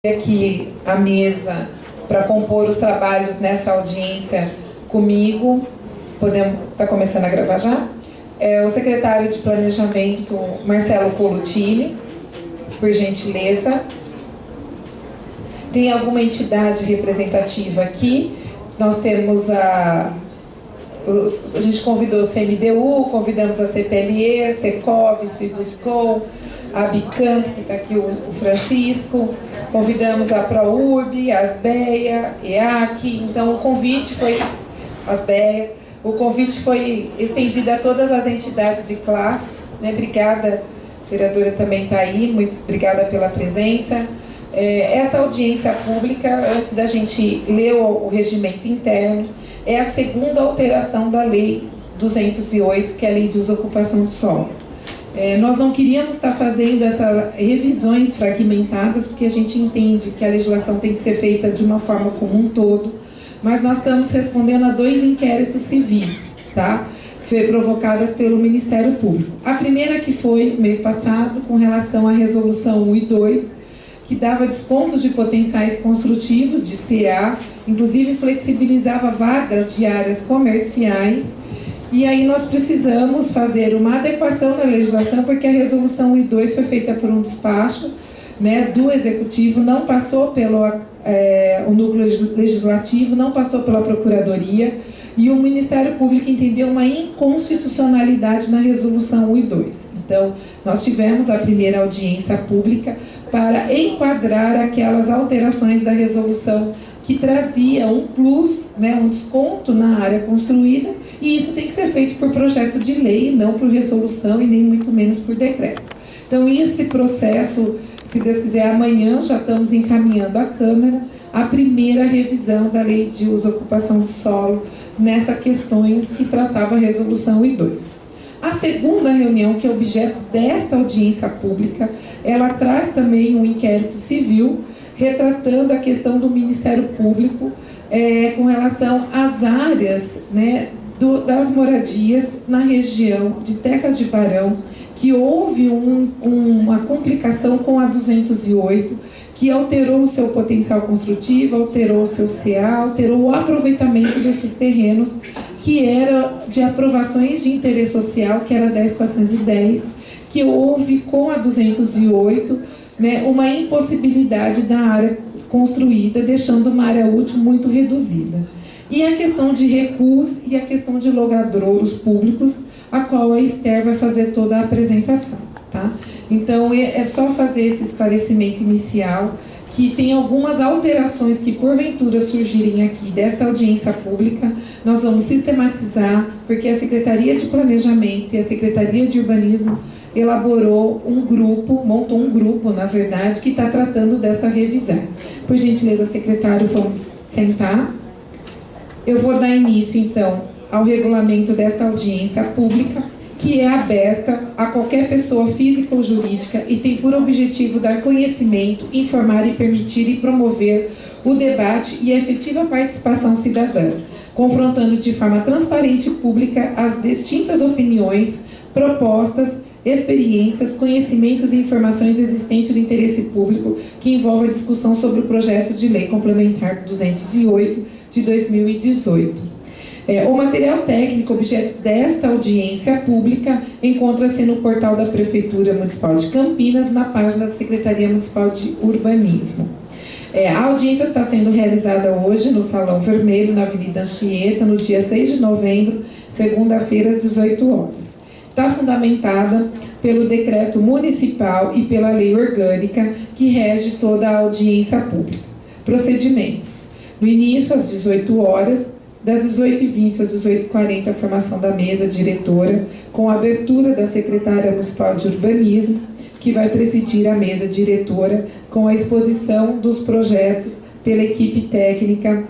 Aqui a mesa para compor os trabalhos nessa audiência comigo. Tá começando a gravar já? O secretário de Planejamento, Marcelo Colottini, por gentileza. Tem alguma entidade representativa aqui? Nós temos a gente convidou o CMDU, convidamos a CPLE, Secov, Siduscol, a Bicamp, que está aqui o Francisco, convidamos a ProURB, a Asbeia, EAC. Então o convite foi estendido a todas as entidades de classe, né? Obrigada, a vereadora também está aí, muito obrigada pela presença. Essa audiência pública, antes da gente ler o regimento interno, é a segunda alteração da Lei 208, que é a Lei de Desocupação do Solo. Nós não queríamos estar fazendo essas revisões fragmentadas, porque a gente entende que a legislação tem que ser feita de uma forma como um todo, mas nós estamos respondendo a 2 inquéritos civis, tá? Provocadas pelo Ministério Público. A primeira que foi mês passado, com relação à resolução 1 e 2, que dava descontos de potenciais construtivos de CA, inclusive flexibilizava vagas de áreas comerciais. E aí nós precisamos fazer uma adequação na legislação, porque a resolução 1 e 2 foi feita por um despacho, né, do Executivo, não passou pelo o núcleo legislativo, não passou pela Procuradoria, e o Ministério Público entendeu uma inconstitucionalidade na resolução 1 e 2. Então, nós tivemos a primeira audiência pública para enquadrar aquelas alterações da resolução que trazia um plus, né, um desconto na área construída, e isso tem que ser feito por projeto de lei, não por resolução e nem muito menos por decreto. Então, esse processo, se Deus quiser, amanhã já estamos encaminhando à Câmara a primeira revisão da Lei de Desocupação do Solo nessas questões que tratava a resolução 1 e 2. A segunda reunião, que é objeto desta audiência pública, ela traz também um inquérito civil, retratando a questão do Ministério Público com relação às áreas, né, das moradias na região de Terras de Barão, que houve uma complicação com a 208, que alterou o seu potencial construtivo, alterou o seu CA, alterou o aproveitamento desses terrenos, que era de aprovações de interesse social, que era 10.410, que houve com a 208, né, uma impossibilidade da área construída, deixando uma área útil muito reduzida. E a questão de recuos e a questão de logradouros públicos, a qual a Esther vai fazer toda a apresentação, tá? Então, é só fazer esse esclarecimento inicial, que tem algumas alterações que porventura surgirem aqui desta audiência pública, nós vamos sistematizar, porque a Secretaria de Planejamento e a Secretaria de Urbanismo elaborou montou um grupo, na verdade, que está tratando dessa revisão. Por gentileza, secretário, vamos sentar. Eu vou dar início, então, ao regulamento desta audiência pública, que é aberta a qualquer pessoa física ou jurídica e tem por objetivo dar conhecimento, informar e permitir e promover o debate e a efetiva participação cidadã, confrontando de forma transparente e pública as distintas opiniões, propostas, experiências, conhecimentos e informações existentes do interesse público que envolve a discussão sobre o projeto de lei complementar 208 de 2018. O material técnico objeto desta audiência pública encontra-se no portal da Prefeitura Municipal de Campinas, na página da Secretaria Municipal de Urbanismo. A audiência está sendo realizada hoje no Salão Vermelho, na Avenida Anchieta, no dia 6 de novembro, segunda-feira, às 18 horas. Está fundamentada pelo decreto municipal e pela lei orgânica que rege toda a audiência pública. Procedimentos. No início, às 18 horas, das 18h20 às 18h40, a formação da mesa diretora, com a abertura da secretária municipal de urbanismo, que vai presidir a mesa diretora, com a exposição dos projetos pela equipe técnica,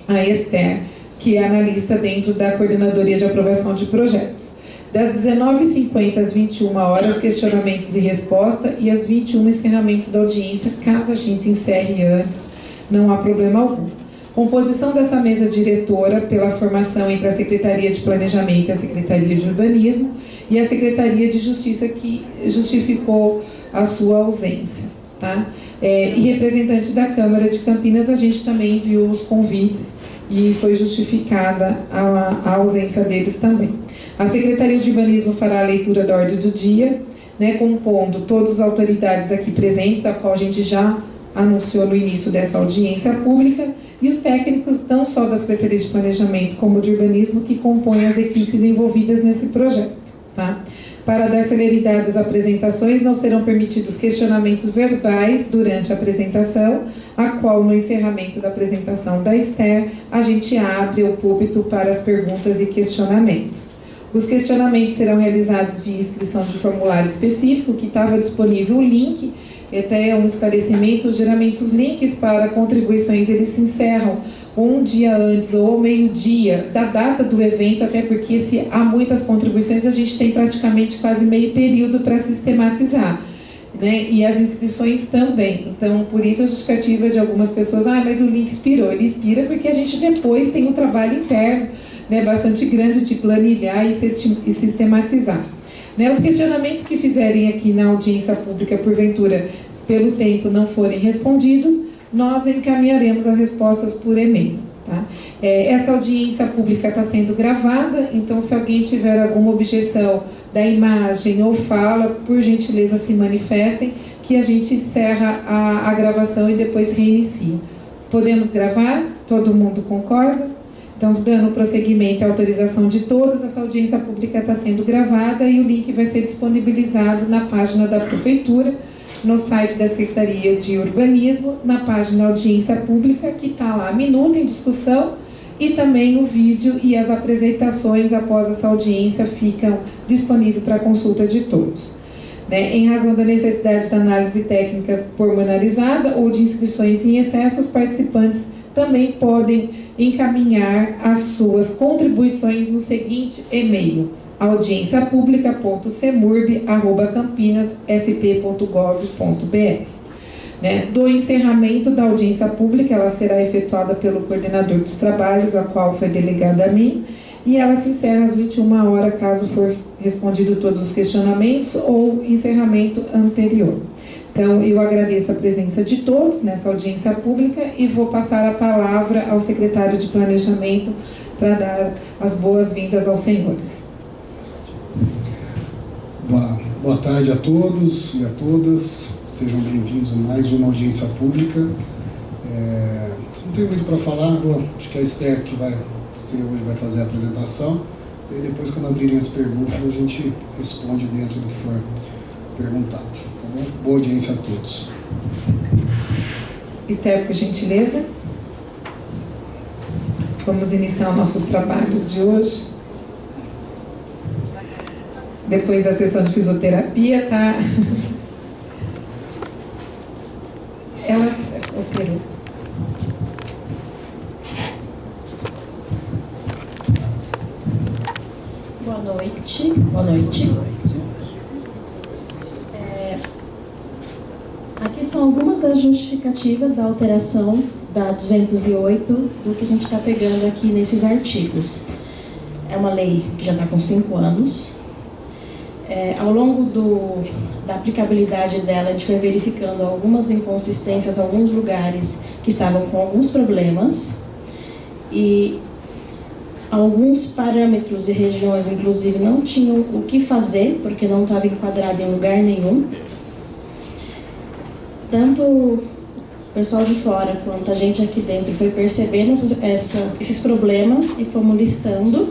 a Esther, que é analista dentro da Coordenadoria de Aprovação de Projetos. Das 19h50 às 21 horas, questionamentos e resposta, e às 21h, encerramento da audiência, caso a gente encerre antes, não há problema algum. Composição dessa mesa diretora pela formação entre a Secretaria de Planejamento e a Secretaria de Urbanismo e a Secretaria de Justiça, que justificou a sua ausência. tá? E representante da Câmara de Campinas, a gente também enviou os convites e foi justificada a ausência deles também. A Secretaria de Urbanismo fará a leitura da ordem do dia, né, compondo todas as autoridades aqui presentes, a qual a gente já anunciou no início dessa audiência pública, e os técnicos, não só da Secretaria de Planejamento como de Urbanismo, que compõem as equipes envolvidas nesse projeto. Tá? Para dar celeridade às apresentações, não serão permitidos questionamentos verbais durante a apresentação, a qual, no encerramento da apresentação da Esther, a gente abre o púlpito para as perguntas e questionamentos. Os questionamentos serão realizados via inscrição de formulário específico, que estava disponível o link, até um esclarecimento. Geralmente os links para contribuições, eles se encerram um dia antes ou meio-dia da data do evento, até porque se há muitas contribuições, a gente tem praticamente quase meio período para sistematizar, né? E as inscrições também. Então, por isso a justificativa de algumas pessoas, mas o link expirou. Ele expira porque a gente depois tem um trabalho interno, né, bastante grande de planilhar e sistematizar. Né, os questionamentos que fizerem aqui na audiência pública, porventura, pelo tempo não forem respondidos, nós encaminharemos as respostas por e-mail. Tá? Esta audiência pública está sendo gravada, então se alguém tiver alguma objeção da imagem ou fala, por gentileza se manifestem, que a gente encerra a gravação e depois reinicia. Podemos gravar? Todo mundo concorda? Então, dando prosseguimento à autorização de todos, essa audiência pública está sendo gravada e o link vai ser disponibilizado na página da Prefeitura, no site da Secretaria de Urbanismo, na página Audiência Pública, que está lá, minuto em discussão, e também o vídeo e as apresentações após essa audiência ficam disponíveis para consulta de todos. Né? Em razão da necessidade de análise técnica pormenorizada ou de inscrições em excesso, os participantes também podem encaminhar as suas contribuições no seguinte e-mail: audienciapublica.semurb@campinas.sp.gov.br. Né? Do encerramento da audiência pública, ela será efetuada pelo coordenador dos trabalhos, a qual foi delegada a mim, e ela se encerra às 21 horas, caso for respondido todos os questionamentos ou encerramento anterior. Então, eu agradeço a presença de todos nessa audiência pública e vou passar a palavra ao secretário de Planejamento para dar as boas-vindas aos senhores. Boa tarde a todos e a todas, sejam bem-vindos a mais uma audiência pública. Não tenho muito para falar, acho que a Esther que hoje vai fazer a apresentação, e depois, quando abrirem as perguntas, a gente responde dentro do que for perguntado. Tá bom? Boa audiência a todos. Esther, por gentileza. Vamos iniciar os nossos trabalhos de hoje. Depois da sessão de fisioterapia, tá? Ela operou. Boa noite. Boa noite. Aqui são algumas das justificativas da alteração da 208 do que a gente está pegando aqui nesses artigos. É uma lei que já está com 5 anos. Ao longo da aplicabilidade dela, a gente foi verificando algumas inconsistências, alguns lugares que estavam com alguns problemas, e alguns parâmetros e regiões, inclusive, não tinham o que fazer, porque não estava enquadrado em lugar nenhum. Tanto o pessoal de fora quanto a gente aqui dentro foi percebendo esses problemas e fomos listando,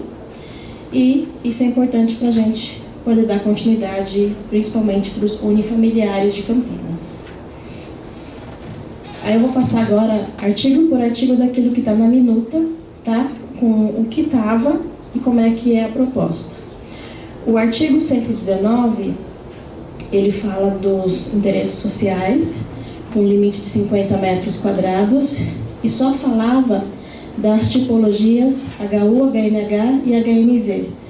e isso é importante para a gente poder dar continuidade, principalmente para os unifamiliares de Campinas. Aí eu vou passar agora, artigo por artigo, daquilo que está na minuta, tá? Com o que estava e como é que é a proposta. O artigo 119, ele fala dos interesses sociais, com limite de 50 metros quadrados, e só falava das tipologias HU, HNH e HMV.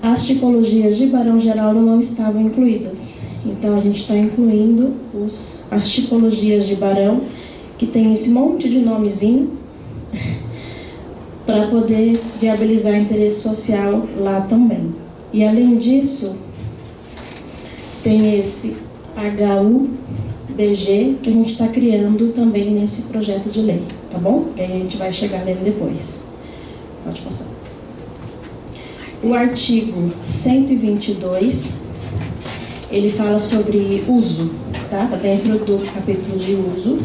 As tipologias de Barão Geraldo não estavam incluídas. Então, a gente está incluindo as tipologias de Barão, que tem esse monte de nomezinho, para poder viabilizar interesse social lá também. E, além disso, tem esse HU, BG que a gente está criando também nesse projeto de lei, tá bom? E aí a gente vai chegar nele depois. Pode passar. O artigo 122, ele fala sobre uso, tá? Está dentro do capítulo de uso.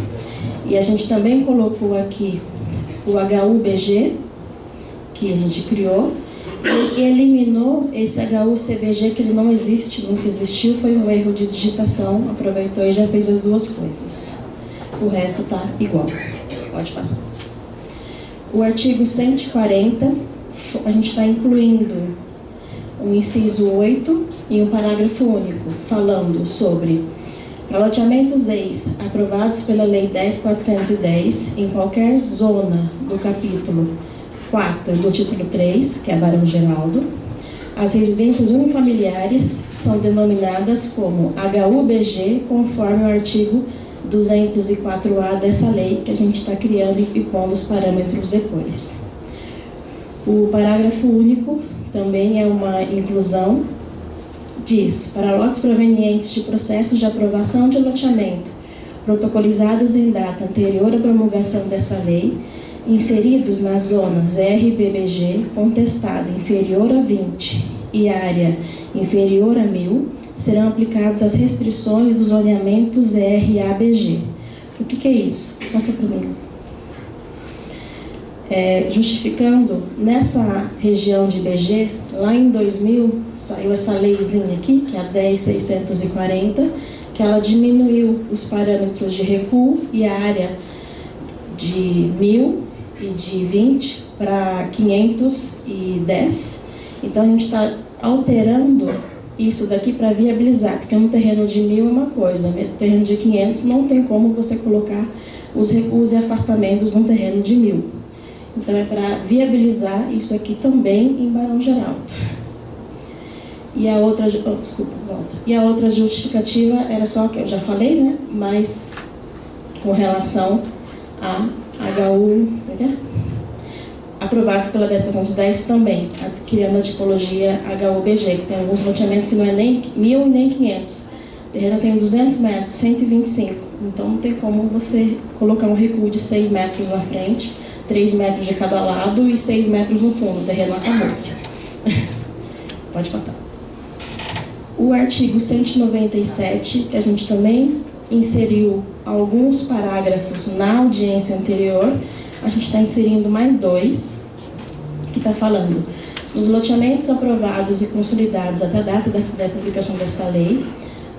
E a gente também colocou aqui o HU-BG, que a gente criou, e eliminou esse HU-CBG, que ele não existe, nunca existiu, foi um erro de digitação, aproveitou e já fez as duas coisas. O resto está igual. Pode passar. O artigo 140, a gente está incluindo um inciso 8 e um parágrafo único, falando sobre loteamentos ex aprovados pela Lei 10.410 em qualquer zona do capítulo 4 do título 3, que é Barão Geraldo. As residências unifamiliares são denominadas como HU-BG, conforme o artigo 204A dessa lei, que a gente está criando e pondo os parâmetros depois. O parágrafo único também é uma inclusão. Diz, para lotes provenientes de processos de aprovação de loteamento protocolizados em data anterior à promulgação dessa lei, inseridos nas zonas RBBG, contestada inferior a 20 e área inferior a 1.000, serão aplicadas as restrições dos zoneamentos RABG. O que é isso? Passa para mim. Justificando, nessa região de BG, lá em 2000, saiu essa leizinha aqui, que é a 10.640, que ela diminuiu os parâmetros de recuo e a área de 1.000 e de 20 para 510. Então a gente está alterando isso daqui para viabilizar, porque no terreno de 1.000 é uma coisa, no terreno de 500 não tem como você colocar os recuos e afastamentos num terreno de 1.000. Então é para viabilizar isso aqui também em Barão Geraldo. E a outra, E a outra justificativa era só que eu já falei, né? Mas com relação a HU, aprovados pela 10.410 também, criando a tipologia HU-BG, que tem alguns loteamentos que não é nem 1.000 e nem 500. O terreno tem 200 metros, 125. Então não tem como você colocar um recuo de 6 metros na frente, 3 metros de cada lado e 6 metros no fundo. O terreno acabou. Pode passar. O artigo 197, que a gente também inseriu alguns parágrafos na audiência anterior, a gente está inserindo mais 2, que está falando nos loteamentos aprovados e consolidados até a data da publicação desta lei,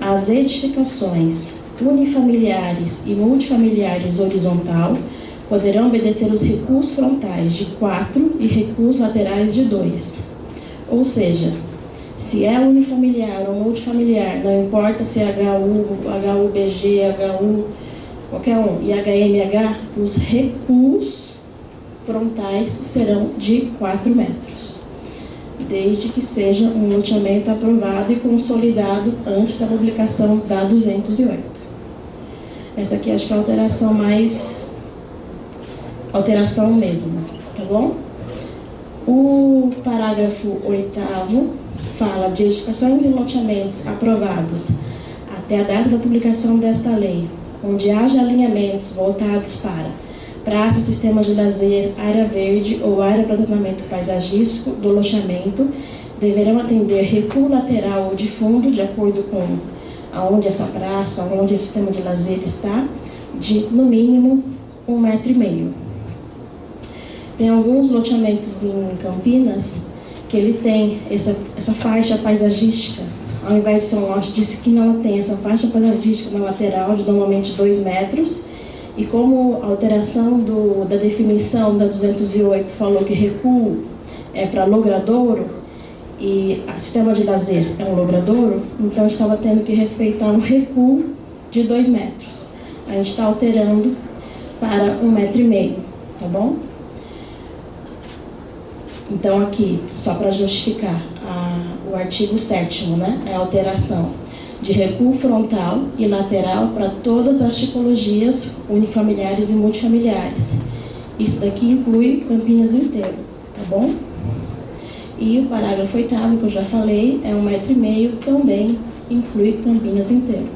as edificações unifamiliares e multifamiliares horizontal poderão obedecer os recuos frontais de 4 e recuos laterais de 2. Ou seja, se é unifamiliar ou multifamiliar, não importa se é HU, BG, HU, qualquer um, e HMH, os recuos frontais serão de 4 metros, desde que seja um loteamento aprovado e consolidado antes da publicação da 208. Essa aqui acho que é a alteração mais... alteração mesmo, tá bom? O parágrafo 8º fala de edificações e loteamentos aprovados até a data da publicação desta lei, onde haja alinhamentos voltados para praça, sistema de lazer, área verde ou área para tratamento paisagístico do loteamento, deverão atender recuo lateral ou de fundo, de acordo com aonde essa praça, onde esse sistema de lazer está, de no mínimo 1,5 metro. Tem alguns loteamentos em Campinas que ele tem essa faixa paisagística, ao invés de ser um lote de esquina, ela tem essa faixa paisagística na lateral de normalmente 2 metros, e como a alteração da definição da 208 falou que recuo é para logradouro e o sistema de lazer é um logradouro, então estava tendo que respeitar um recuo de 2 metros. A gente está alterando para 1,5 metro, tá bom? Então aqui, só para justificar, o artigo 7º, né, é a alteração de recuo frontal e lateral para todas as tipologias unifamiliares e multifamiliares. Isso daqui inclui Campinas inteiro, tá bom? E o parágrafo 8º, que eu já falei, é 1,5 metro, também inclui Campinas inteiro.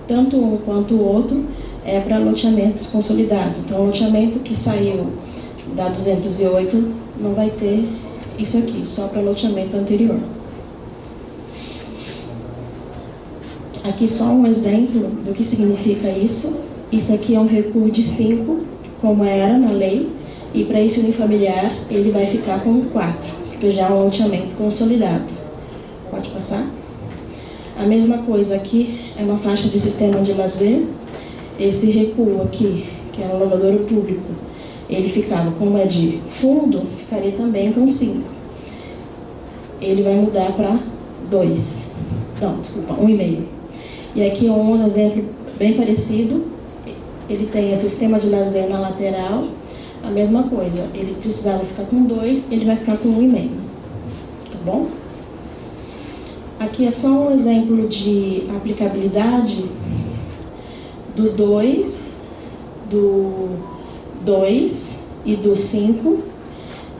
tanto um quanto o outro é para loteamentos consolidados. Então, o loteamento que saiu da 208 não vai ter isso aqui, só para loteamento anterior. Aqui só um exemplo do que significa isso. Isso aqui é um recuo de 5, como era na lei, e para esse unifamiliar ele vai ficar com 4, porque já é um loteamento consolidado. Pode passar? A mesma coisa aqui é uma faixa de sistema de lazer. Esse recuo aqui, que é um locadouro público, ele ficava, como é de fundo, ficaria também com 5. Ele vai mudar para 2. Não, desculpa, 1,5. E aqui um exemplo bem parecido. Ele tem esse sistema de lazer na lateral. A mesma coisa, ele precisava ficar com 2, ele vai ficar com 1,5. Tá bom? Aqui é só um exemplo de aplicabilidade do 2, do 2 e do 5.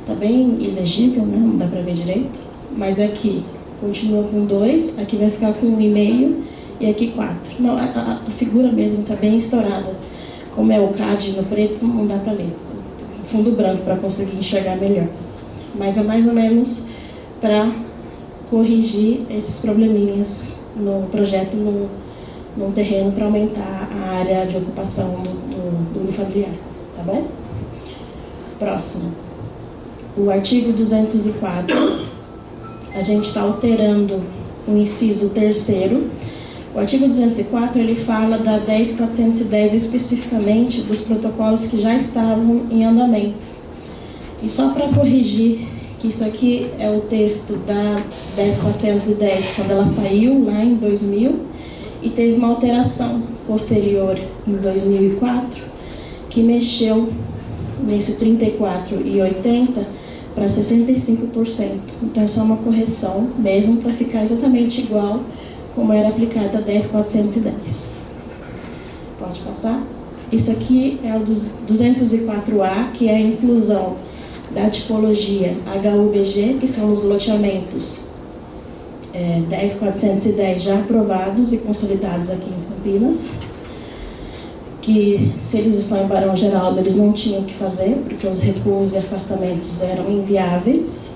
Tá bem ilegível, né? Não dá para ver direito. Mas aqui continua com 2, aqui vai ficar com 1,5 e aqui 4. Não, a figura mesmo está bem estourada. Como é o CAD no preto, não dá para ler. Fundo branco para conseguir enxergar melhor. Mas é mais ou menos para corrigir esses probleminhas no projeto, num terreno para aumentar a área de ocupação do unifamiliar. Tá bom? Próximo. O artigo 204, a gente está alterando o inciso 3º. O artigo 204, ele fala da 10.410 especificamente dos protocolos que já estavam em andamento. E só para corrigir que isso aqui é o texto da 10.410, quando ela saiu lá em 2000, e teve uma alteração posterior em 2004, que mexeu nesse 34,80 para 65%. Então, isso é uma correção mesmo para ficar exatamente igual como era aplicada a 10.410. Pode passar? Isso aqui é o 204A, que é a inclusão da tipologia HUBG, que são os loteamentos 10.410 já aprovados e consolidados aqui em Campinas, que se eles estão em Barão Geraldo, eles não tinham o que fazer, porque os recuos e afastamentos eram inviáveis.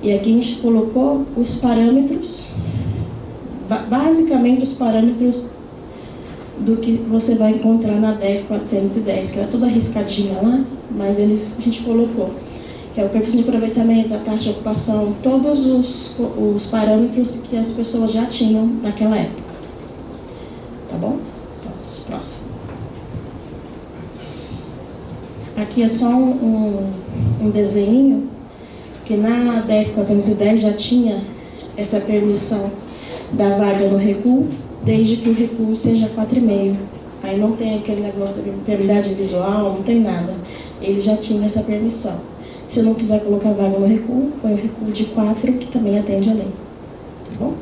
E aqui a gente colocou os parâmetros, basicamente os parâmetros do que você vai encontrar na 10.410, que era toda arriscadinha lá, mas a gente colocou, que é o coeficiente de aproveitamento, a taxa de ocupação, todos os parâmetros que as pessoas já tinham naquela época. Tá bom? Próximo. Aqui é só um desenho, que na 10.410 já tinha essa permissão da vaga no recuo, desde que o recuo seja 4,5. Aí não tem aquele negócio da permeabilidade visual, não tem nada. Ele já tinha essa permissão. Se eu não quiser colocar vaga no recuo, põe o recuo de 4, que também atende a lei. Tá bom?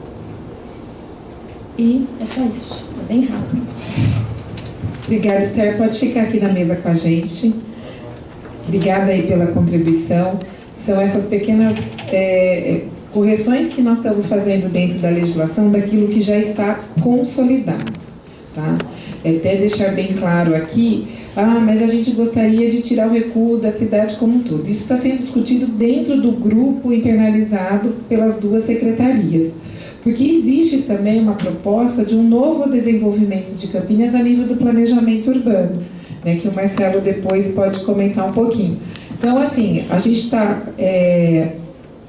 E é só isso. É bem rápido. Obrigada, Esther. Pode ficar aqui na mesa com a gente. Obrigada aí pela contribuição. São essas pequenas correções que nós estamos fazendo dentro da legislação daquilo que já está consolidado. Tá? Até deixar bem claro aqui, mas a gente gostaria de tirar o recuo da cidade como um todo. Isso está sendo discutido dentro do grupo internalizado pelas duas secretarias. Porque existe também uma proposta de um novo desenvolvimento de Campinas a nível do planejamento urbano, né, que o Marcelo depois pode comentar um pouquinho. Então, assim, a gente está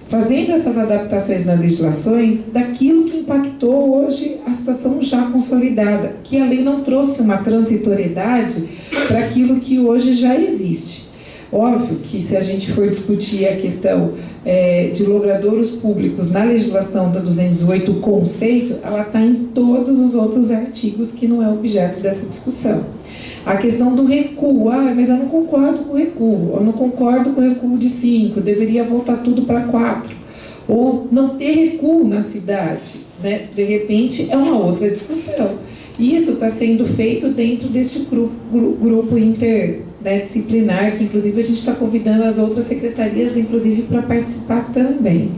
fazendo essas adaptações nas legislações daquilo que impactou hoje a situação já consolidada, que a lei não trouxe uma transitoriedade para aquilo que hoje já existe. Óbvio que se a gente for discutir a questão de logradouros públicos na legislação da 208, o conceito, ela está em todos os outros artigos que não é objeto dessa discussão. A questão do recuo, mas eu não concordo com o recuo, eu não concordo com o recuo de 5, deveria voltar tudo para 4. Ou não ter recuo na cidade, né? De repente é uma outra discussão. E isso está sendo feito dentro deste grupo interdisciplinar, que inclusive a gente está convidando as outras secretarias, inclusive, para participar também.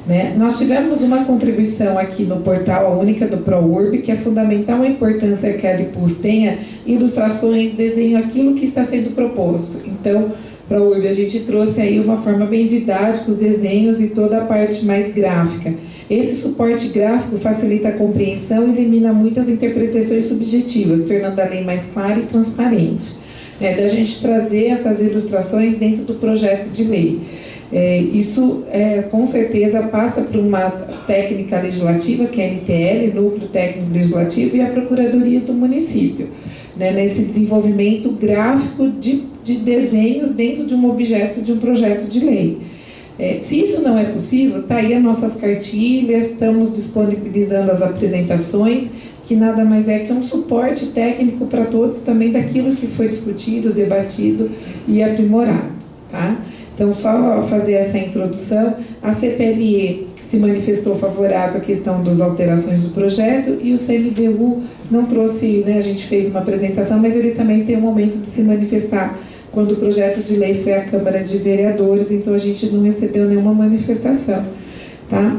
né? Nós tivemos uma contribuição aqui no portal, a única do ProURB, que é fundamental a importância que a Aripus tenha ilustrações, desenho, aquilo que está sendo proposto. Então, ProURB, a gente trouxe aí uma forma bem didática, os desenhos e toda a parte mais gráfica. Esse suporte gráfico facilita a compreensão e elimina muitas interpretações subjetivas, tornando a lei mais clara e transparente. Da gente trazer essas ilustrações dentro do projeto de lei. Isso, com certeza, passa por uma técnica legislativa, que é a NTL, Núcleo Técnico Legislativo, e a Procuradoria do Município, nesse desenvolvimento gráfico de desenhos dentro de um objeto de um projeto de lei. Se isso não é possível, está aí as nossas cartilhas, estamos disponibilizando as apresentações, que nada mais é que um suporte técnico para todos também daquilo que foi discutido, debatido e aprimorado, tá? Então, só fazer essa introdução, a CPLE se manifestou favorável à questão das alterações do projeto e o CMDU não trouxe, a gente fez uma apresentação, mas ele também tem um momento de se manifestar quando o projeto de lei foi à Câmara de Vereadores, então a gente não recebeu nenhuma manifestação, tá?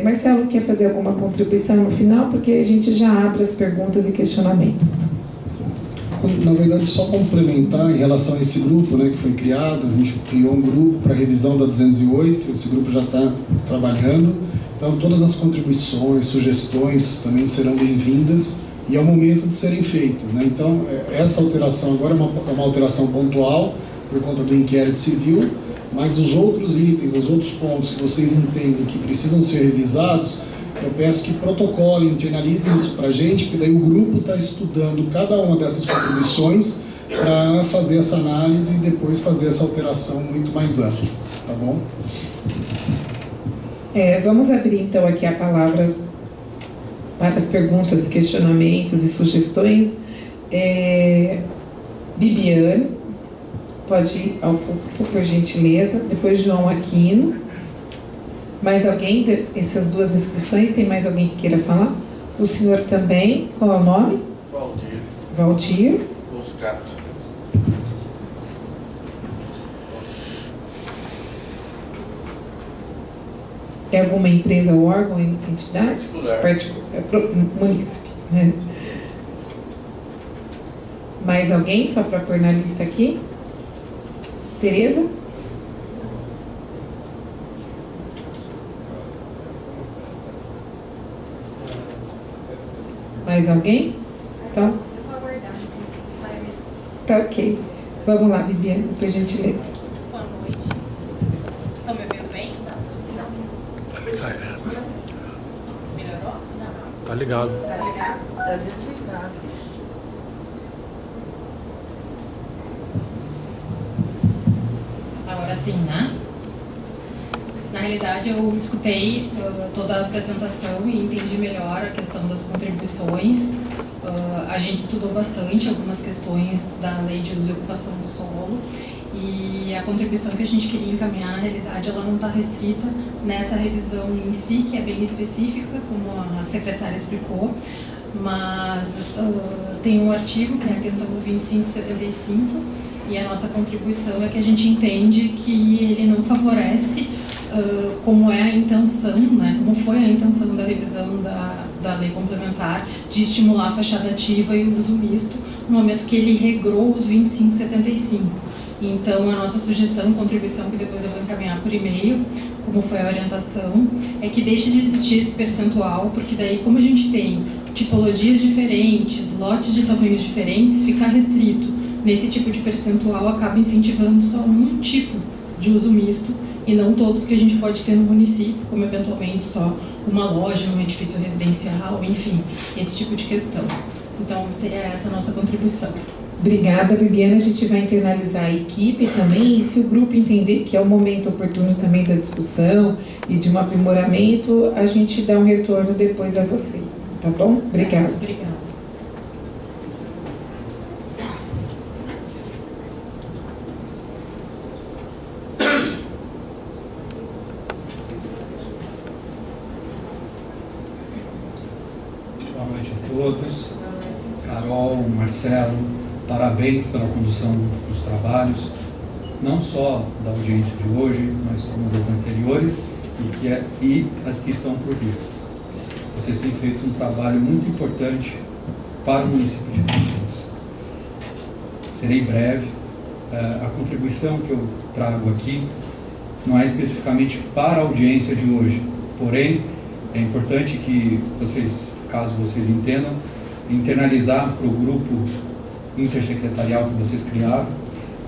Marcelo, quer fazer alguma contribuição no final? Porque a gente já abre as perguntas e questionamentos. Na verdade, só complementar em relação a esse grupo, que foi criado, a gente criou um grupo para revisão da 208, esse grupo já está trabalhando, então todas as contribuições, sugestões também serão bem-vindas e é o momento de serem feitas, Então, essa alteração agora é uma alteração pontual, por conta do inquérito civil, mas os outros itens, os outros pontos que vocês entendem que precisam ser revisados, eu peço que protocolem, internalizem isso para a gente, porque daí o grupo está estudando cada uma dessas contribuições para fazer essa análise e depois fazer essa alteração muito mais ampla, tá bom? Vamos abrir então aqui a palavra para as perguntas, questionamentos e sugestões. Bibiane, pode ir ao púlpito, por gentileza. Depois João Aquino. Mais alguém dessas duas inscrições? Tem mais alguém que queira falar? O senhor também. Qual é o nome? Valdir. Valdir. Oscar. É alguma empresa, órgão, entidade? Particular. Munícipe, né? Mais alguém, só para pôr na lista aqui? Tereza? Mais alguém? Então? Tá ok. Vamos lá, Bibiane, por gentileza. Boa noite. Estão me ouvindo bem? Melhorou? Tá ligado. Tá ligado? Está desligado. Agora sim, né? Na realidade, eu escutei toda a apresentação e entendi melhor a questão das contribuições. A gente estudou bastante algumas questões da Lei de Uso e Ocupação do Solo e a contribuição que a gente queria encaminhar, na realidade, ela não está restrita nessa revisão em si, que é bem específica, como a secretária explicou, mas tem um artigo, que é a questão do 2575, e a nossa contribuição é que a gente entende que ele não favorece como é a intenção, como foi a intenção da revisão da lei complementar de estimular a fachada ativa e o uso misto, no momento que ele regrou os 2575. Então, a nossa sugestão, contribuição, que depois eu vou encaminhar por e-mail, como foi a orientação, é que deixe de existir esse percentual, porque daí, como a gente tem tipologias diferentes, lotes de tamanhos diferentes, ficar restrito nesse tipo de percentual acaba incentivando só um tipo de uso misto e não todos que a gente pode ter no município, como eventualmente só uma loja, um edifício residencial, enfim, esse tipo de questão. Então, seria essa a nossa contribuição. Obrigada, Bibiana. A gente vai internalizar a equipe também, e se o grupo entender que é o momento oportuno também da discussão e de um aprimoramento, a gente dá um retorno depois a você. Tá bom? Obrigada. Obrigada. Boa noite a todos. Carol, Marcelo, parabéns pela condução dos trabalhos, não só da audiência de hoje, mas como das anteriores, e as que estão por vir. Vocês têm feito um trabalho muito importante para o município de Campinas. Serei breve. A contribuição que eu trago aqui não é especificamente para a audiência de hoje, porém é importante que vocês, caso vocês entendam, internalizar para o grupo intersecretarial que vocês criaram,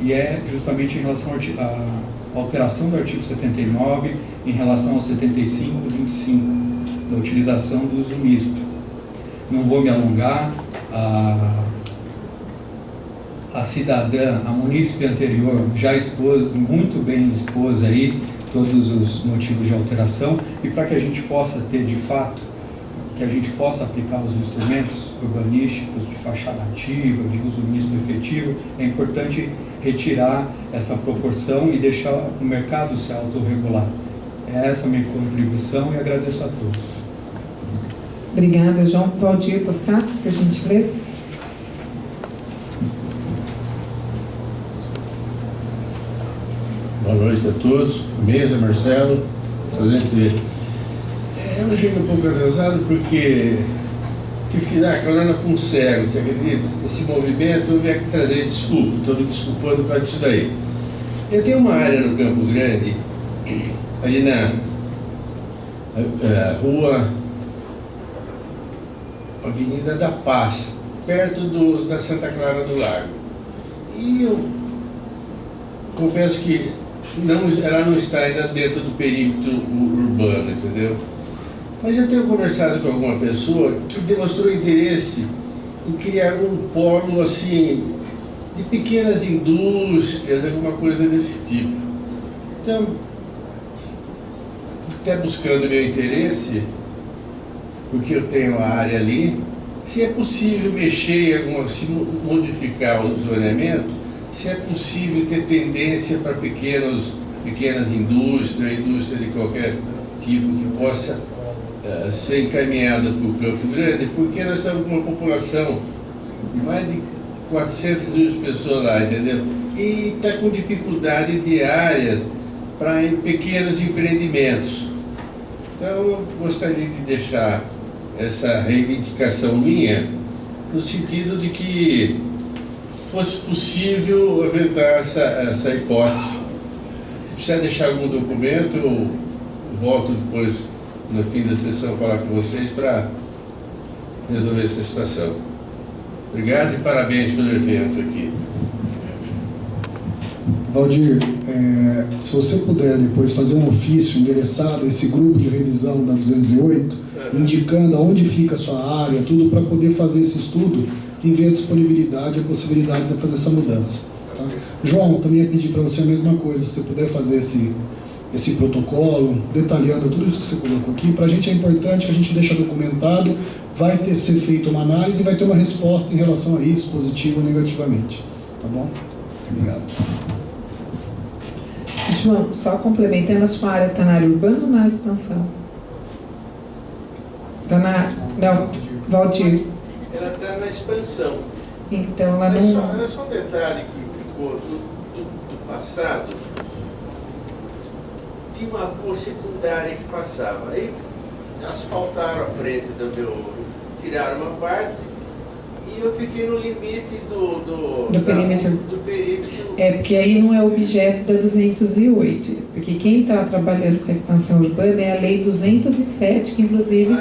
e é justamente em relação à alteração do artigo 79 em relação ao 75 e 25, da utilização do uso misto. Não vou me alongar. A cidadã, a munícipe anterior, já expôs, muito bem expôs aí todos os motivos de alteração, e para que a gente possa ter de fato, que a gente possa aplicar os instrumentos urbanísticos de fachada ativa, de uso misto efetivo, é importante retirar essa proporção e deixar o mercado se autorregular. É essa a minha contribuição e agradeço a todos. Obrigada, João. Valdir Poscato, por gentileza. Boa noite a todos. Mesa, Marcelo. Eu cheguei um pouco atrasado porque tive que dar carona para um cego, você acredita? Esse movimento eu vim aqui trazer desculpa, estou me desculpando por causa disso daí. Eu tenho uma área no Campo Grande, ali na rua Avenida da Paz, perto da Santa Clara do Largo. E eu confesso que ela não está ainda dentro do perímetro urbano, entendeu? Mas eu tenho conversado com alguma pessoa que demonstrou interesse em criar um polo assim, de pequenas indústrias, alguma coisa desse tipo. Então, até buscando meu interesse, porque eu tenho a área ali, se é possível mexer em se modificar o zoneamento, se é possível ter tendência para pequenas indústrias, indústria de qualquer tipo que possa ser encaminhada para o Campo Grande, porque nós estamos com uma população de mais de 400 mil pessoas lá, entendeu? E está com dificuldade de áreas para pequenos empreendimentos. Então eu gostaria de deixar essa reivindicação minha no sentido de que fosse possível aventar essa hipótese. Se precisar deixar algum documento, eu volto depois, no fim da sessão, falar com vocês para resolver essa situação. Obrigado e parabéns pelo evento aqui. Valdir, se você puder depois fazer um ofício endereçado a esse grupo de revisão da 208, indicando aonde fica a sua área, tudo, para poder fazer esse estudo e ver a disponibilidade e a possibilidade de fazer essa mudança. Tá? João, também ia pedir para você a mesma coisa, se você puder fazer esse protocolo, detalhando tudo isso que você colocou aqui. Para a gente é importante que a gente deixe documentado, vai ser feita uma análise e vai ter uma resposta em relação a isso, positiva ou negativamente. Tá bom? Obrigado. João, só complementando, a sua área está na área urbana ou na expansão? Está na... Não, Valdir. Ela está na expansão. Então, ela não... É só um detalhe que ficou do passado. Tinha uma rua secundária que passava. Aí asfaltaram a frente do meu... Tiraram uma parte e eu fiquei no limite do perímetro. perímetro. É, porque aí não é objeto da 208, porque quem está trabalhando com a expansão urbana é a Lei 207, que inclusive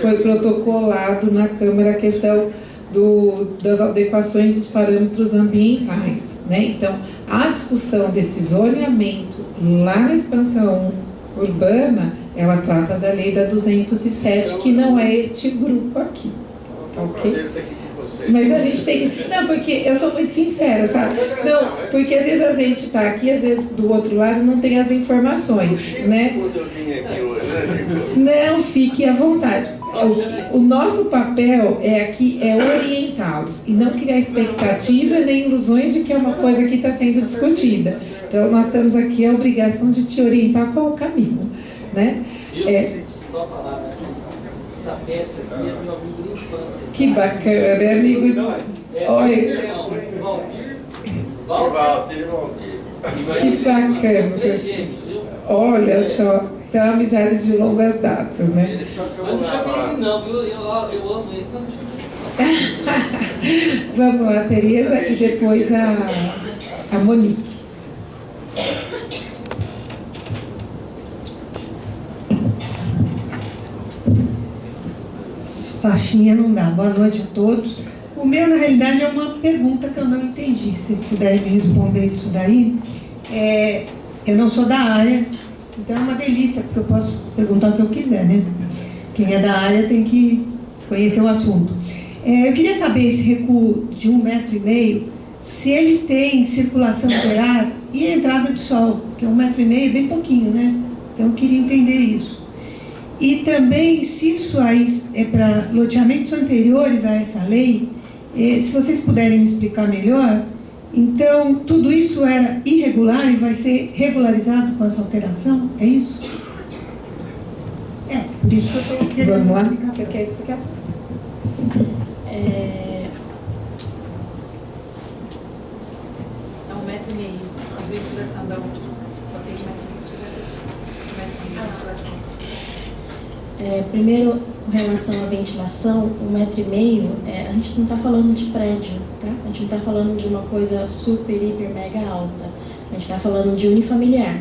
foi protocolado na Câmara a questão das adequações dos parâmetros ambientais, né? Então, a discussão desse zoneamento lá na expansão urbana, ela trata da Lei da 207, que não é este grupo aqui, ok? Mas a gente tem que... Não, porque eu sou muito sincera, sabe? Não, porque às vezes a gente está aqui, às vezes do outro lado não tem as informações, né? Não, fique à vontade. O nosso papel aqui é orientá-los e não criar expectativa nem ilusões de que é uma coisa que está sendo discutida. Então, nós temos aqui a obrigação de te orientar qual é o caminho, né? Só a palavra. Essa peça aqui é meu amigo de infância. Que bacana, é amigo de... Olha... Valdir. Que bacana. Olha só. Então, amizade de longas datas, né? Eu não chamei ele não, viu? Eu amo ele, não chamei. Vamos lá, Tereza, e depois a Monique. Baixinha não dá. Boa noite a todos. O meu, na realidade, é uma pergunta que eu não entendi. Se vocês puderem me responder disso daí. Eu não sou da área, então é uma delícia, porque eu posso perguntar o que eu quiser, né? Quem é da área tem que conhecer o assunto. Eu queria saber esse recuo de 1,5 metro, se ele tem circulação de ar e entrada de sol, que é 1,5 metro é bem pouquinho, né? Então eu queria entender isso. E também, se isso aí é para loteamentos anteriores a essa lei, se vocês puderem me explicar melhor, então tudo isso era irregular e vai ser regularizado com essa alteração? É isso? Por isso que eu estou querendo. Vamos lá? Explicar. Você quer explicar? É 1,5 metro. A ventilação da outra. Só tem mais 1,5 metros de ventilação. Primeiro, com relação à ventilação, 1,5 metro, a gente não está falando de prédio, tá? A gente não está falando de uma coisa super, hiper, mega alta. A gente está falando de unifamiliar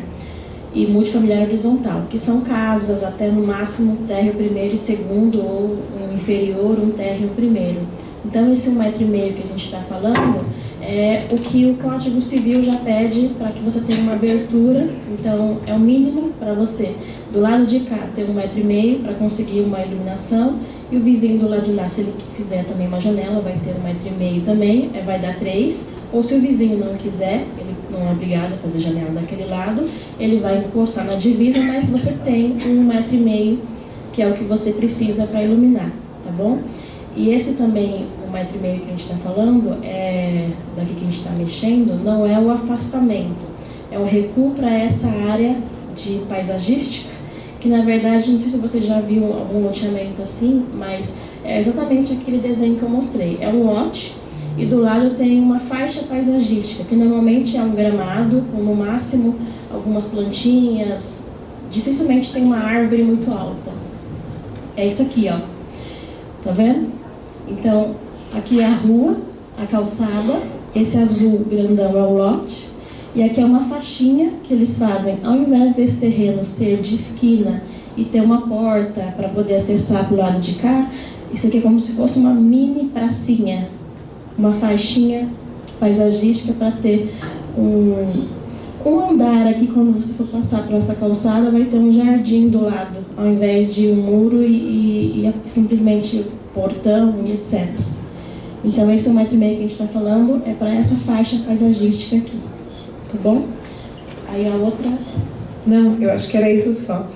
e multifamiliar horizontal, que são casas até no máximo um térreo primeiro e segundo, ou um inferior, um térreo primeiro. Então, esse 1,5 metro que a gente está falando é o que o Código Civil já pede para que você tenha uma abertura. Então, é o mínimo para você, do lado de cá, ter 1,5 metro para conseguir uma iluminação, e o vizinho do lado de lá, se ele fizer também uma janela, vai ter 1,5 metro também, vai dar 3. Ou se o vizinho não quiser, ele não é obrigado a fazer janela daquele lado, ele vai encostar na divisa, mas você tem 1,5 metro, que é o que você precisa para iluminar, tá bom? E esse também, 1,5 metro que a gente está falando, daqui que a gente está mexendo, não é o afastamento, é o recuo para essa área de paisagística, que na verdade, não sei se você já viu algum loteamento assim, mas é exatamente aquele desenho que eu mostrei. É um lote e do lado tem uma faixa paisagística, que normalmente é um gramado, com no máximo algumas plantinhas, dificilmente tem uma árvore muito alta. É isso aqui, ó. Tá vendo? Então, aqui é a rua, a calçada, esse azul grandão é o lote, e aqui é uma faixinha que eles fazem, ao invés desse terreno ser de esquina e ter uma porta para poder acessar para o lado de cá, isso aqui é como se fosse uma mini pracinha, uma faixinha paisagística para ter um andar aqui. Quando você for passar por essa calçada, vai ter um jardim do lado, ao invés de um muro e simplesmente portão e etc. Então, esse 1,5 metro que a gente está falando é para essa faixa paisagística aqui, tá bom? Aí a outra... Não, eu acho que era isso só.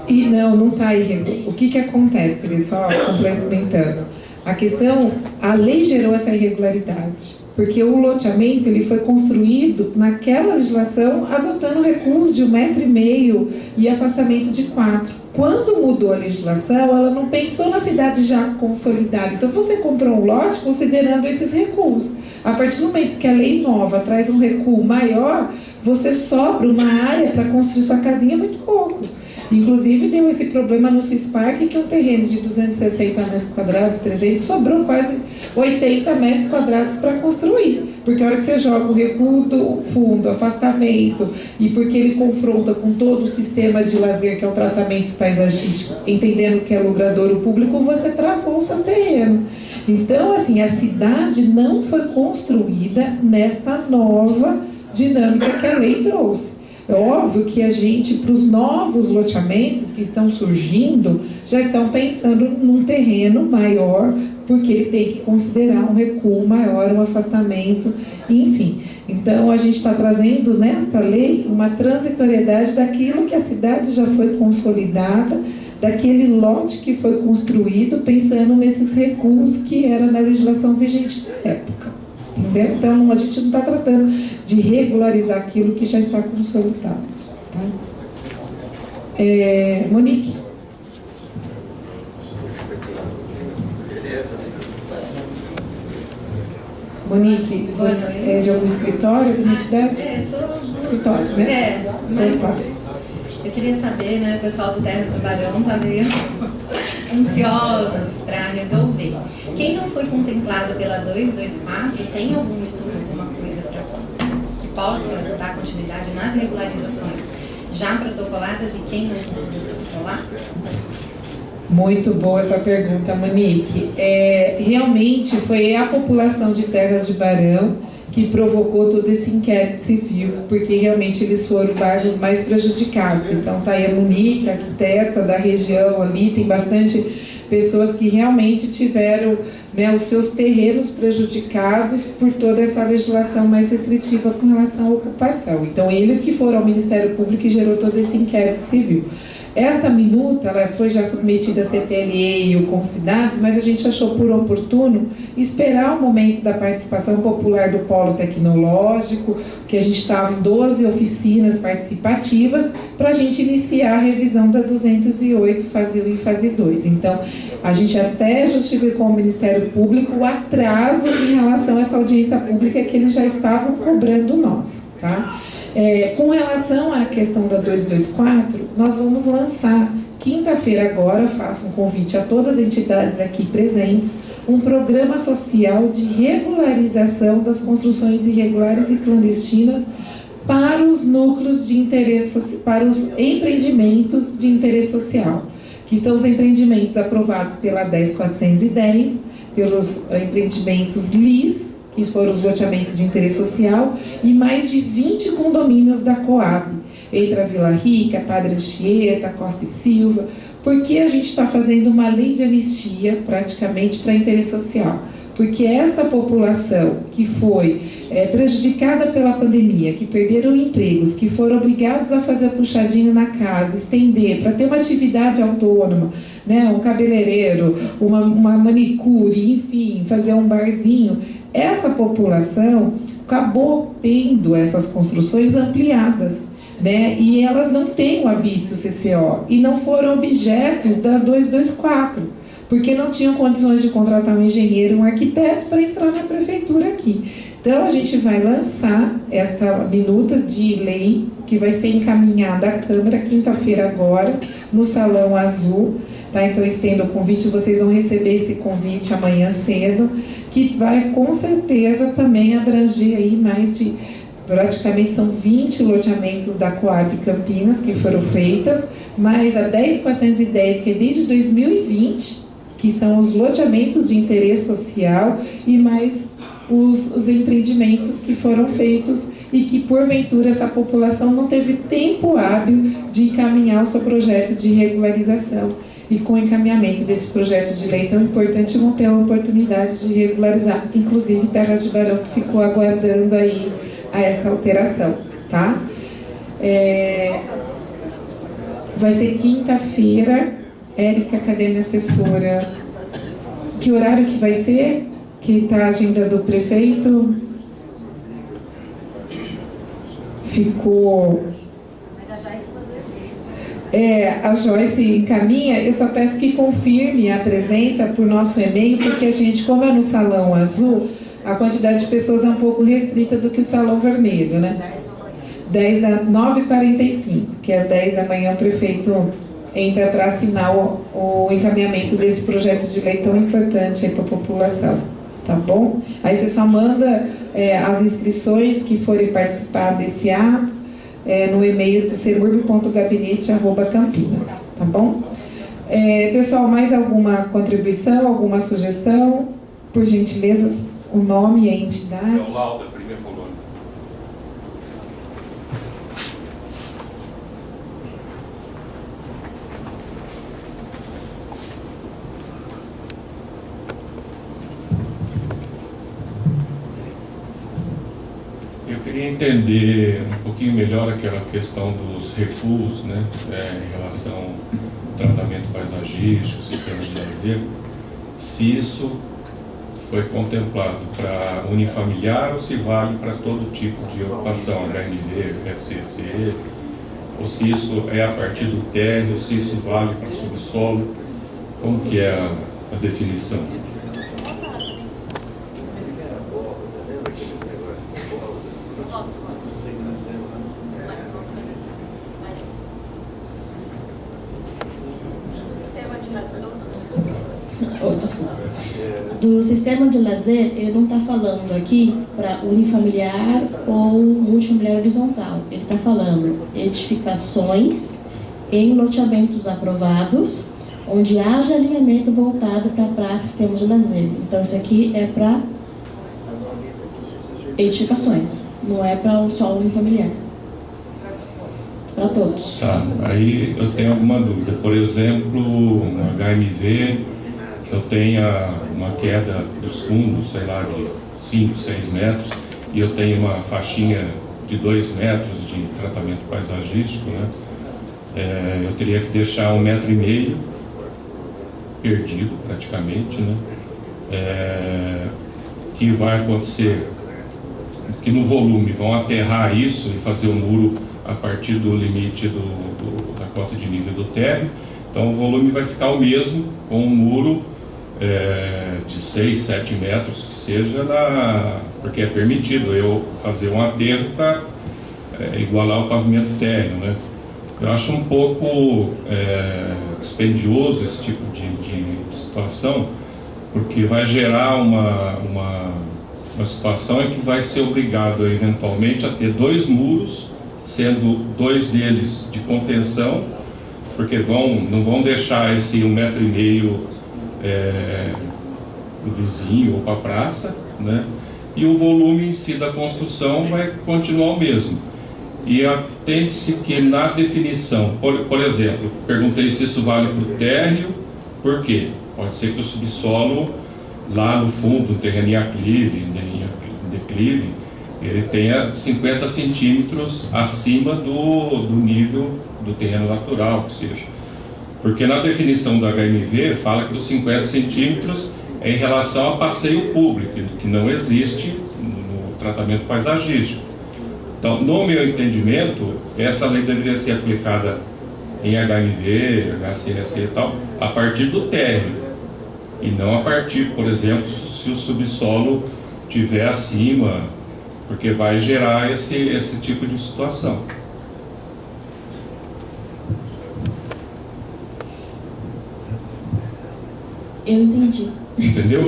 E não está aí. O que acontece, Teresa? Só complementando. A questão, a lei gerou essa irregularidade, porque o loteamento ele foi construído naquela legislação adotando recuos de 1,5 metro e afastamento de 4. Quando mudou a legislação, ela não pensou na cidade já consolidada. Então você comprou um lote considerando esses recuos. A partir do momento que a lei nova traz um recuo maior, você sobra uma área para construir sua casinha muito pouco. Inclusive deu esse problema no Cispark, que um terreno de 260 metros quadrados, 300, sobrou quase 80 metros quadrados para construir. Porque a hora que você joga o recuo do fundo, afastamento, e porque ele confronta com todo o sistema de lazer, que é o tratamento paisagístico, entendendo que é logradouro público, você travou o seu terreno. Então, assim, a cidade não foi construída nesta nova dinâmica que a lei trouxe. É óbvio que a gente, para os novos loteamentos que estão surgindo, já estão pensando num terreno maior, porque ele tem que considerar um recuo maior, um afastamento, enfim. Então, a gente está trazendo nesta lei uma transitoriedade daquilo que a cidade já foi consolidada, daquele lote que foi construído, pensando nesses recuos que era na legislação vigente na época. Entendeu? Então, a gente não está tratando de regularizar aquilo que já está consolidado. Tá? Monique. Monique, você é de algum escritório, de identidade? Sou escritório, né? mas então, tá. Eu queria saber, né, o pessoal do Terras do Barão está meio ansiosos para resolver. Quem não foi contemplado pela 224, tem algum estudo, alguma coisa que possa dar continuidade nas regularizações já protocoladas e quem não conseguiu protocolar? Muito boa essa pergunta, Monique. Realmente foi a população de Terras de Barão que provocou todo esse inquérito civil, porque realmente eles foram bairros mais prejudicados. Então tá aí a Monique, arquiteta da região ali, tem bastante pessoas que realmente tiveram, né, os seus terrenos prejudicados por toda essa legislação mais restritiva com relação à ocupação. Então eles que foram ao Ministério Público e gerou todo esse inquérito civil. Esta minuta ela foi já submetida à CTLE e o Concidades, mas a gente achou por oportuno esperar o momento da participação popular do Polo Tecnológico, que a gente estava em 12 oficinas participativas, para a gente iniciar a revisão da 208, fase 1 e fase 2. Então, a gente até justificou ao Ministério Público o atraso em relação a essa audiência pública que eles já estavam cobrando nós, tá? Com relação à questão da 224, nós vamos lançar, quinta-feira agora, faço um convite a todas as entidades aqui presentes, um programa social de regularização das construções irregulares e clandestinas para os núcleos de interesse, para os empreendimentos de interesse social, que são os empreendimentos aprovados pela 10410, pelos empreendimentos LIS, que foram os loteamentos de interesse social, e mais de 20 condomínios da Coab, entre a Vila Rica, Padre Anchieta, Costa e Silva. Por que a gente está fazendo uma lei de anistia, praticamente, para interesse social? Porque essa população que foi prejudicada pela pandemia, que perderam empregos, que foram obrigados a fazer puxadinho na casa, estender, para ter uma atividade autônoma, né, um cabeleireiro, uma manicure, enfim, fazer um barzinho, essa população acabou tendo essas construções ampliadas, né? E elas não têm o habite CCO e não foram objetos da 224, porque não tinham condições de contratar um engenheiro, um arquiteto para entrar na prefeitura aqui. Então, a gente vai lançar esta minuta de lei que vai ser encaminhada à Câmara quinta-feira agora, no Salão Azul. Tá? Então, estendo o convite, vocês vão receber esse convite amanhã cedo, que vai com certeza também abranger aí mais de, praticamente são 20 loteamentos da Coab Campinas que foram feitas, mais a 10410, que é desde 2020, que são os loteamentos de interesse social, e mais os empreendimentos que foram feitos e que, porventura, essa população não teve tempo hábil de encaminhar o seu projeto de regularização. E com o encaminhamento desse projeto de lei tão importante, vão ter a oportunidade de regularizar. Inclusive, Terras de Barão ficou aguardando aí a esta alteração, tá? Vai ser quinta-feira. Érica, cadê minha assessora? Que horário que vai ser? Que está a agenda do prefeito? Ficou... a Joyce encaminha, eu só peço que confirme a presença por nosso e-mail, porque a gente, como é no Salão Azul, a quantidade de pessoas é um pouco restrita do que o Salão Vermelho, né? 9h45, que às 10 da manhã o prefeito entra para assinar o encaminhamento desse projeto de lei tão importante para a população, tá bom? Aí você só manda as inscrições que forem participar desse ato, no e-mail do segurbe.gabinete@campinas, tá bom? Pessoal, mais alguma contribuição, alguma sugestão? Por gentileza, o nome e a entidade. É o Lauda, primeira colônia. Eu queria entender um pouquinho melhor aquela questão dos recuos, né, em relação ao tratamento paisagístico, sistema de lazer, se isso foi contemplado para unifamiliar ou se vale para todo tipo de ocupação, HMV, FCC, ou se isso é a partir do térreo, se isso vale para o subsolo, como que é a definição? Do sistema de lazer, ele não está falando aqui para unifamiliar ou multifamiliar horizontal. Ele está falando edificações em loteamentos aprovados, onde haja alinhamento voltado para praça e sistema de lazer. Então, isso aqui é para edificações, não é para o solo unifamiliar. Para todos. Tá, aí eu tenho alguma dúvida. Por exemplo, um HMV, que eu tenha uma queda dos fundos, sei lá, de 5, 6 metros, e eu tenho uma faixinha de 2 metros de tratamento paisagístico, né? Eu teria que deixar 1,5 metro perdido, praticamente, né? Que vai acontecer, que no volume vão aterrar isso e fazer o muro a partir do limite da cota de nível do térreo. Então o volume vai ficar o mesmo, com um muro de 6, 7 metros, que seja, porque é permitido eu fazer um aterro para igualar o pavimento térreo, né? Eu acho um pouco dispendioso esse tipo de situação, porque vai gerar uma situação em que vai ser obrigado eventualmente a ter 2 muros, sendo 2 deles de contenção, porque não vão deixar esse 1,5 metro do vizinho ou para a praça, né? E o volume em si da construção vai continuar o mesmo. E atende-se que na definição, por exemplo, perguntei se isso vale para o térreo, por quê? Pode ser que o subsolo lá no fundo, terreno em declive, ele tenha 50 centímetros acima do nível do terreno natural, que seja. Porque na definição do HMV fala que os 50 centímetros é em relação a passeio público, que não existe no tratamento paisagístico. Então, no meu entendimento, essa lei deveria ser aplicada em HMV, HCSC e tal, a partir do térreo, e não a partir, por exemplo, se o subsolo estiver acima, porque vai gerar esse tipo de situação. Eu entendi. Entendeu?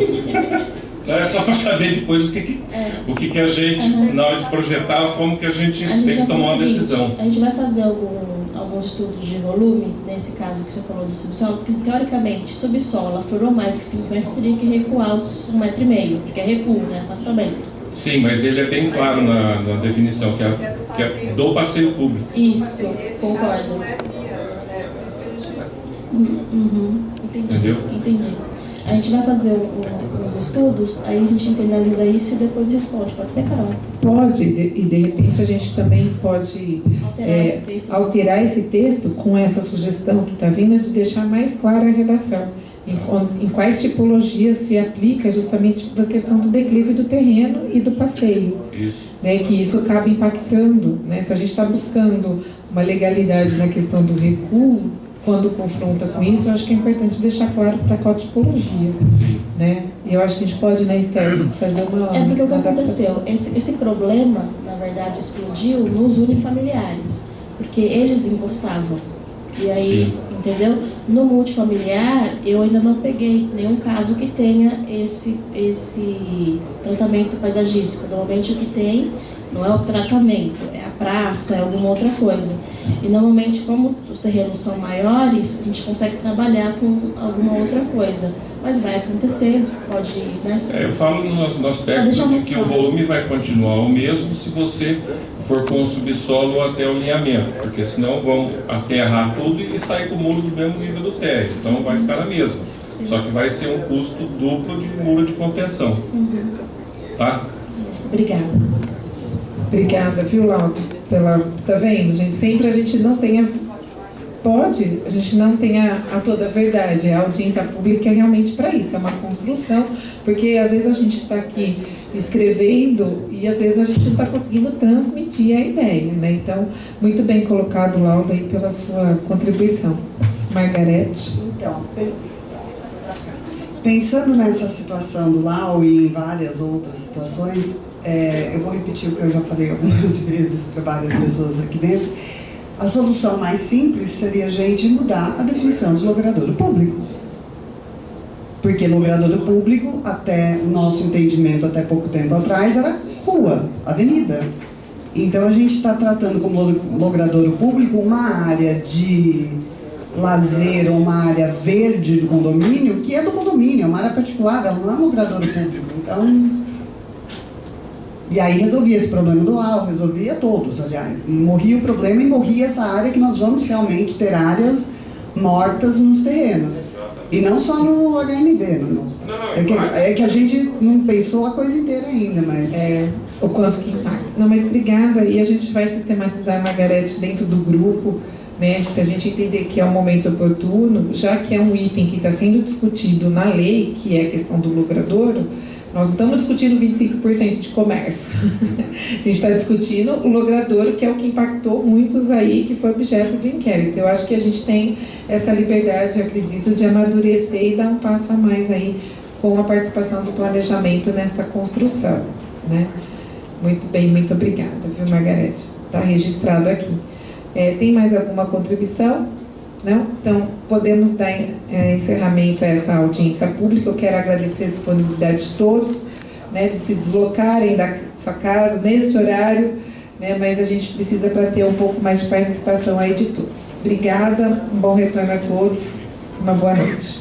É só para saber depois o que a gente, na hora de projetar, como que a gente tem que tomar uma decisão. A gente vai fazer alguns estudos de volume, nesse caso que você falou do subsolo, porque teoricamente, subsolo aflorou mais que 50, teria que recuar os 1,5 metro, porque é recuo, né? Afastamento. Sim, mas ele é bem claro na definição, que é do passeio público. Isso, concordo. Entendi. Entendeu? Entendi. A gente vai fazer uns estudos, aí a gente internaliza isso e depois responde. Pode ser, Carol? Pode, e de repente a gente também pode alterar esse texto com essa sugestão que está vindo de deixar mais clara a redação. Em quais tipologias se aplica justamente da questão do declive do terreno e do passeio. Isso. Né, que isso acaba impactando, né? Se a gente está buscando uma legalidade na questão do recuo, quando confronta com isso, eu acho que é importante deixar claro para qual tipologia. Né? E eu acho que a gente pode, né, Esther, fazer uma... É porque o que aconteceu? Esse problema, na verdade, explodiu nos unifamiliares, porque eles encostavam. E aí, entendeu? No multifamiliar, eu ainda não peguei nenhum caso que tenha esse tratamento paisagístico. Normalmente o que tem não é o tratamento, é a praça, é alguma outra coisa. E normalmente, como os terrenos são maiores, a gente consegue trabalhar com alguma outra coisa. Mas vai acontecer, pode... Né? Eu falo no aspecto de que o volume vai continuar o mesmo se você for com o subsolo até o alinhamento, porque senão vão aterrar tudo e sair com o muro do mesmo nível do térreo. Então vai ficar na mesma. Só que vai ser um custo duplo de muro de contenção. Tá? Obrigada. Obrigada, viu, Laudo? Tá vendo, gente? Sempre a gente não tem a gente não tem a toda a verdade. A audiência pública é realmente para isso, é uma construção, porque às vezes a gente está aqui escrevendo e às vezes a gente não está conseguindo transmitir a ideia, né? Então, muito bem colocado, Laudo, aí pela sua contribuição. Margarete. Então, pensando nessa situação do Lau e em várias outras situações, eu vou repetir o que eu já falei algumas vezes para várias pessoas aqui dentro. A solução mais simples seria a gente mudar a definição de logradouro público. Porque logrador público, até o nosso entendimento, até pouco tempo atrás, era rua, avenida. Então a gente está tratando como logradouro público uma área de lazer ou uma área verde do condomínio, que é do condomínio, é uma área particular, ela não é um logradouro público. Então, e aí resolvia esse problema do AL, resolvia todos, aliás. Morria o problema e morria essa área que nós vamos realmente ter áreas mortas nos terrenos. E não só no HMB, é que a gente não pensou a coisa inteira ainda, mas... O quanto que impacta. Não, mas obrigada, e a gente vai sistematizar, Margarete, dentro do grupo, né, se a gente entender que é um momento oportuno, já que é um item que está sendo discutido na lei, que é a questão do logradouro, nós não estamos discutindo 25% de comércio. A gente está discutindo o logradouro, que é o que impactou muitos aí, que foi objeto do inquérito. Eu acho que a gente tem essa liberdade, acredito, de amadurecer e dar um passo a mais aí com a participação do planejamento nesta construção, né? Muito bem, muito obrigada, viu, Margarete? Está registrado aqui. Tem mais alguma contribuição? Não? Então, podemos dar encerramento a essa audiência pública. Eu quero agradecer a disponibilidade de todos, né, de se deslocarem da sua casa neste horário, né, mas a gente precisa para ter um pouco mais de participação aí de todos. Obrigada, um bom retorno a todos, uma boa noite.